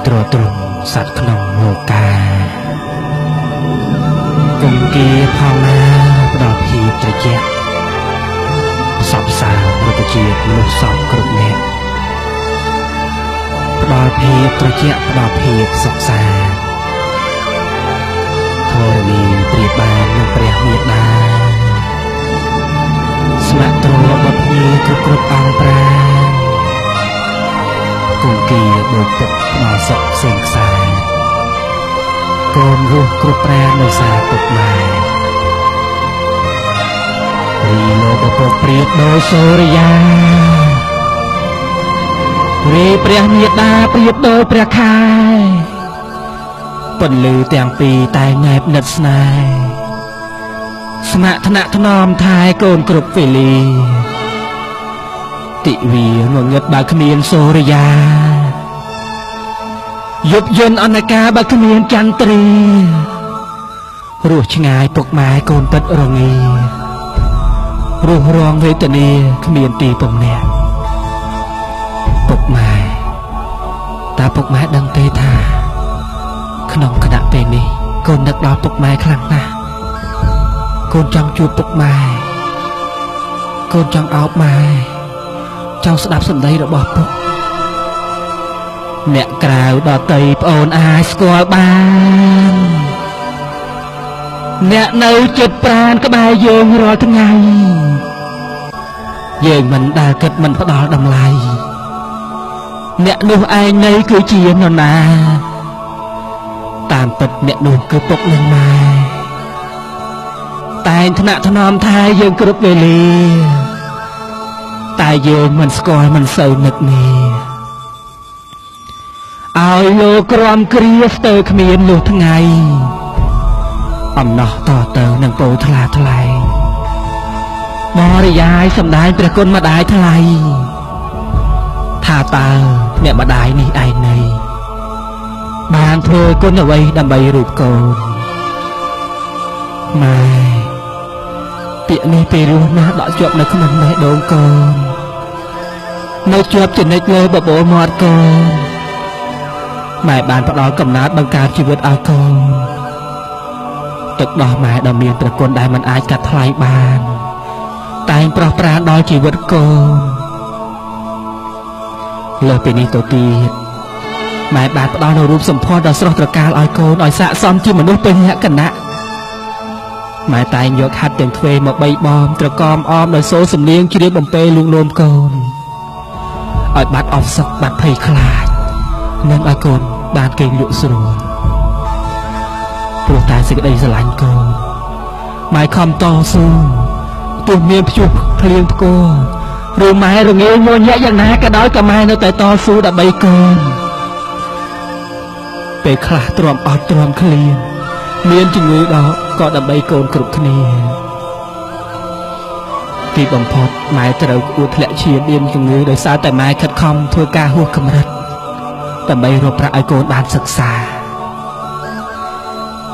ត្រួតត្រងសត្វក្នុងលោកាគង្គាផងណាផ្ដល់ភាពត្រជាក់ផ្សព្វផ្សាយរុក្ខជាតិមនុស្សសពគ្រប់អ្នកផ្ដល់ភាពត្រជាក់ផ្ដល់ភាពសុខសាន្តធរណីប្រៀបបាននឹងព្រះមេត្តាស្ម័គ្រទ្របុព្វគ្រប់អង្គប្រាគង្គាដូចទឹកផ្ដល់សុខផ្សេងខ្សាកូនរស់គ្រប់ប្រានៅសារពុកម៉ែរីលោកពុកព្រៀបដោយសូរិយារីព្រះមេត្តាព្រៀបដោយព្រះខែពន្លឺទាំងពីរតែងែបនិតស្នេហ៍ស្ម័គ្រថ្នាក់ថ្នមថែកូនគ្រប់វេលាតិវីងងឹតបើគ្មានសូរិយាយប់យន់អនកាបើគ្មានចន្ទ្រារស់ឆ្ងាយពុកម៉ែកូនពិតរងារស់រងវេទនាគ្មានទីពំនាក់ពុកម៉ែតើពុកម៉ែដឹងទេថាក្នុងគណៈពេលនេះកូននឹកដល់ពុកម៉ែខ្លាំងណាស់កូនចង់ជួបពុកម៉ែកូនចង់អោបម៉ែចង់ស្ដាប់សម្ដីរបស់ពុកអ្នកក្រៅដតីប្អូនអាចស្គាល់បានអ្នកនៅចិត្តប្រានក្បែរយើងរាល់ថ្ងៃយើងមិនដែលគិតមិនផ្ដល់តម្លៃអ្នកនោះឯងនៃគឺជានរណាតាមពិតអ្នកនោះគឺពុកនិងម៉ែតែងថ្នាក់ថ្នមថែយើងគ្រប់វេលាតែយើងមិនស្គាល់មិនសូវនឹកនេះឲ្យលោកក្រំគ្រាស្ទើរគ្មានលុះថ្ងៃអំណោះតទៅនឹងពោថ្លាថ្លែងបរិយាយសម្ដែងព្រះគុណម្ដាយថ្លៃថាតើអ្នកម្ដាយនេះឯណីបានធ្វើគុណអ្វីដើម្បីរូបកូនម៉ែពាក្យនេះពេលរស់ណាស់ដកជាប់នៅក្នុងបេះដូងកូននៅជាប់ចំណិចលើបបោមាត់កូនម៉ែបានផ្ដល់កំណើតបង្កើតជីវិតឲ្យកូនទឹកដោះម៉ែដ៏មានព្រះគុណដែលមិនអាចកាត់ថ្លៃបានតែងប្រោះប្រានដល់ជីវិតកូនលើពីនេះទៅទៀតម៉ែបានផ្ដល់នូវរូបសម្ផស្សដ៏ស្រស់ត្រកាលឲ្យកូនឲ្យស័ក្តិសមជាមនុស្សពេញលក្ខណៈម៉ែតែងយកហាត់ទាំងទ្វេមកបីបំត្រកំអមដោយសូរសំនៀងជ្រាបបំពេលួងលោមកូនឲ្យបាត់អស់សុខបាត់ភ័យខ្លាចនិងឲ្យកូនបានគេងលក់ស្រួលព្រោះតែសេចក្តីស្រឡាញ់កូនម៉ែខំតស៊ូទោះមានព្យុះភ្លៀងផ្គរឬម៉ែរងាញញែកយ៉ាងណាក៏ដោយក៏ម៉ែនៅតែតស៊ូដើម្បីកូនពេលខ្លះទ្រាំអត់ទ្រាំឃ្លានមានជំងឺដកក៏ដើម្បីកូនគ្រប់គ្នាទីបំផុតម៉ែត្រូវអួតធ្លាក់ឈាមមានជំងឺដោយសារតែម៉ែខិតខំធ្វើការហួសកម្រិតដើម្បីរកប្រាក់ឲ្យកូនបានសិក្សា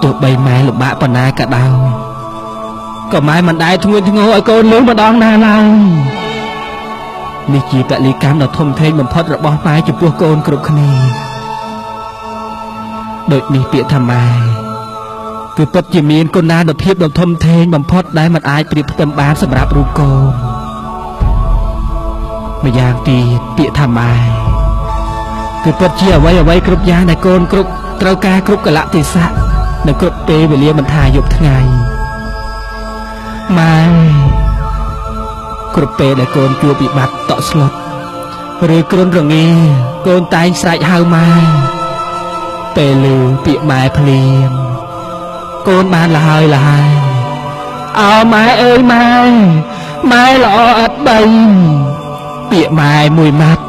ទោះបីម៉ែលំបាកប៉ុណ្ណាក៏ដោយក៏ម៉ែមិនដែលធ្ងន់ធ្ងរឲ្យកូនលឺម្ដងណាឡើយនេះជាពលិកម្មដ៏ធំធេងបំផុតរបស់ម៉ែចំពោះកូនគ្រប់គ្នាដូចនេះពាក្យថាម៉ែគឺពិតជាមានគុណានុភាពដ៏ធំធេងបំផុតដែលមិនអាចប្រៀបផ្ទឹមបានសម្រាប់រូបកូនម្យ៉ាងទៀតពាក្យថាម៉ែគឺពិតជាអ្វីគ្រប់យ៉ាងដែលកូនគ្រប់ត្រូវការគ្រប់កលៈទេសៈនៅគ្រប់ពេលវេលាមិនថាយប់ថ្ងៃម៉ែគ្រប់ពេលដែលកូនជួបវិបត្តិតក់ស្លុតឬគ្រុនរងាកូនតែងស្រែកហៅម៉ែពេលឮពាក្យម៉ែភ្លាមកូនបានលហើយអោម៉ែអើយម៉ែល្អអត់បីពាក្យម៉ែមួយម៉ាត់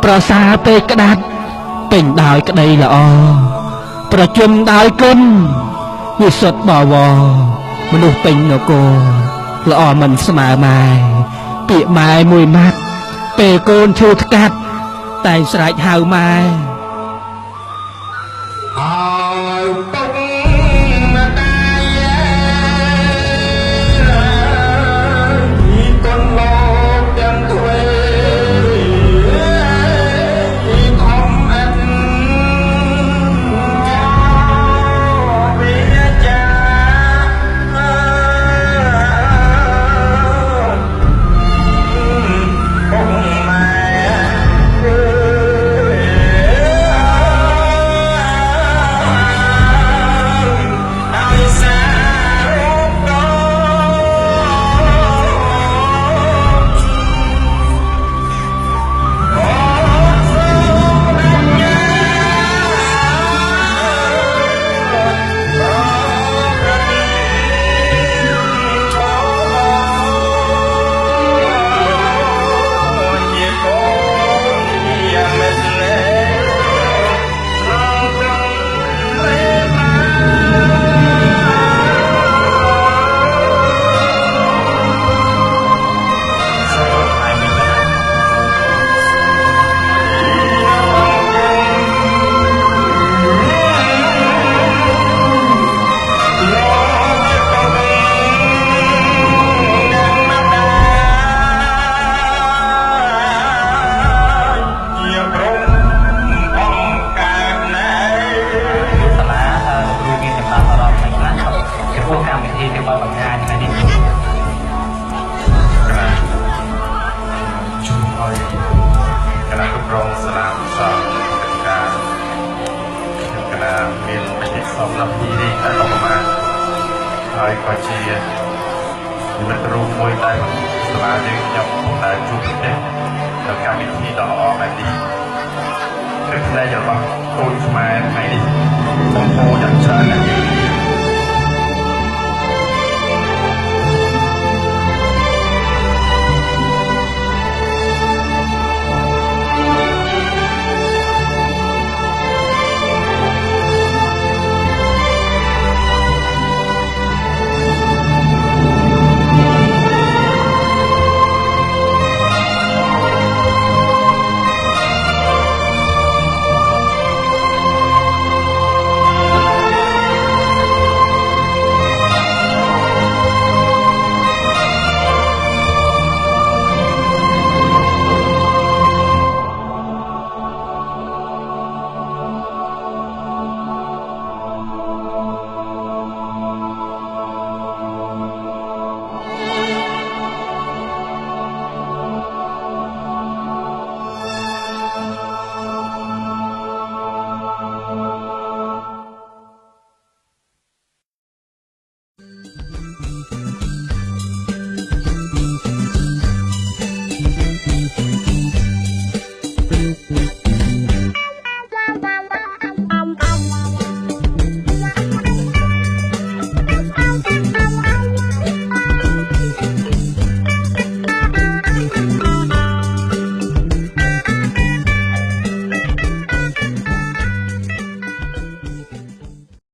ប្រសើរពេកក្តាត់ពេញដោយក្តីល្អប្រជុំដោយគុណវិសុទ្ធបវរមនុស្សពេញនគរល្អមិនស្មើម៉ែពាក្យម៉ែមួយម៉ាត់ពេលកូនឈឺថ្កាត់តែងស្រែកហៅម៉ែឲ្យពុកម្ដាយពីគុណលោកទាំងទ្វេពីធំអិន សម្រាប់ទីនេះតែប្រមាណហើយក៏ជានិមិត្តរូបមួយដែលសាលាយើងខ្ញុំដែលជួបប្រទេសនៅកម្មវិធីដ៏ល្អបែបនេះគឺផ្នែករបស់កូនខ្មែរថ្ងៃនេះបងប្អូនយ៉ាងច្រើនណាស់